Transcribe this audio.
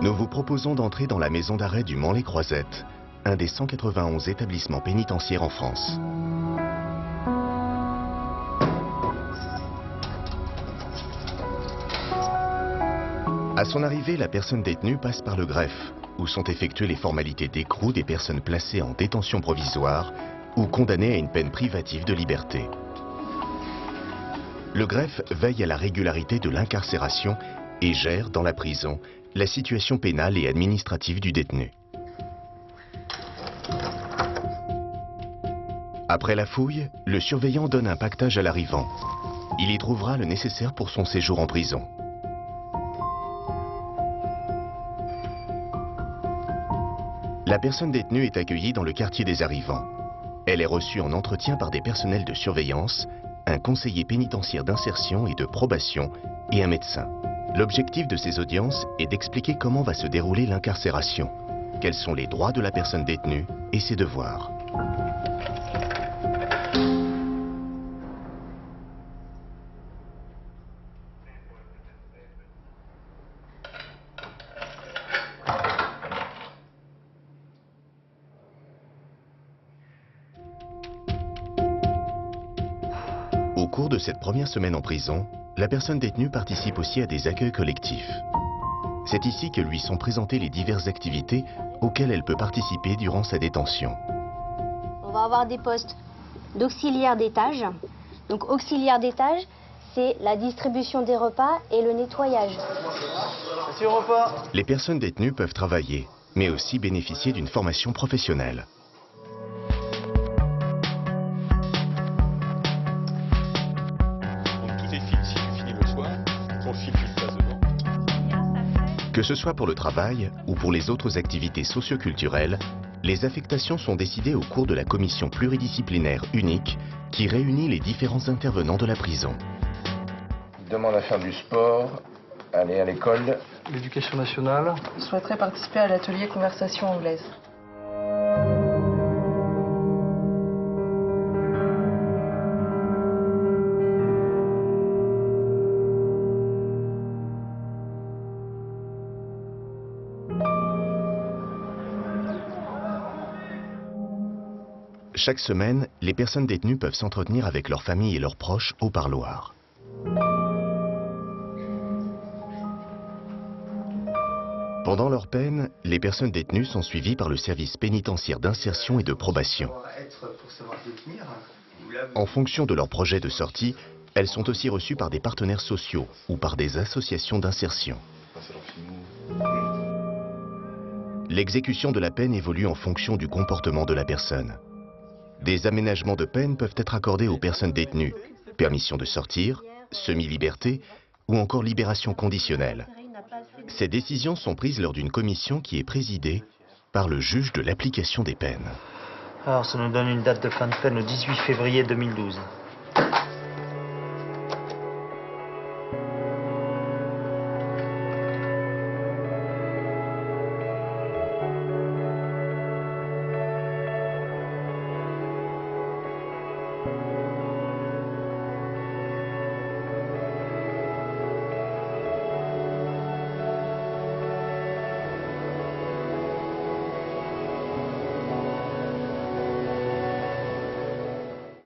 Nous vous proposons d'entrer dans la maison d'arrêt du Mans-les-Croisettes, un des 191 établissements pénitentiaires en France. À son arrivée, la personne détenue passe par le greffe, où sont effectuées les formalités d'écrou des personnes placées en détention provisoire ou condamnées à une peine privative de liberté. Le greffe veille à la régularité de l'incarcération et gère, dans la prison, la situation pénale et administrative du détenu. Après la fouille, le surveillant donne un pactage à l'arrivant. Il y trouvera le nécessaire pour son séjour en prison. La personne détenue est accueillie dans le quartier des arrivants. Elle est reçue en entretien par des personnels de surveillance, un conseiller pénitentiaire d'insertion et de probation et un médecin. L'objectif de ces audiences est d'expliquer comment va se dérouler l'incarcération, quels sont les droits de la personne détenue et ses devoirs. Au cours de cette première semaine en prison, la personne détenue participe aussi à des accueils collectifs. C'est ici que lui sont présentées les diverses activités auxquelles elle peut participer durant sa détention. On va avoir des postes d'auxiliaire d'étage. Donc auxiliaire d'étage, c'est la distribution des repas et le nettoyage. Merci au repas. Les personnes détenues peuvent travailler, mais aussi bénéficier d'une formation professionnelle. Que ce soit pour le travail ou pour les autres activités socioculturelles, les affectations sont décidées au cours de la commission pluridisciplinaire unique qui réunit les différents intervenants de la prison. Il demande à faire du sport, aller à l'école. L'éducation nationale. Je souhaiterais participer à l'atelier conversation anglaise. Chaque semaine, les personnes détenues peuvent s'entretenir avec leurs familles et leurs proches au parloir. Pendant leur peine, les personnes détenues sont suivies par le service pénitentiaire d'insertion et de probation. En fonction de leur projet de sortie, elles sont aussi reçues par des partenaires sociaux ou par des associations d'insertion. L'exécution de la peine évolue en fonction du comportement de la personne. Des aménagements de peine peuvent être accordés aux personnes détenues, permission de sortir, semi-liberté ou encore libération conditionnelle. Ces décisions sont prises lors d'une commission qui est présidée par le juge de l'application des peines. Alors ça nous donne une date de fin de peine au 18 février 2012.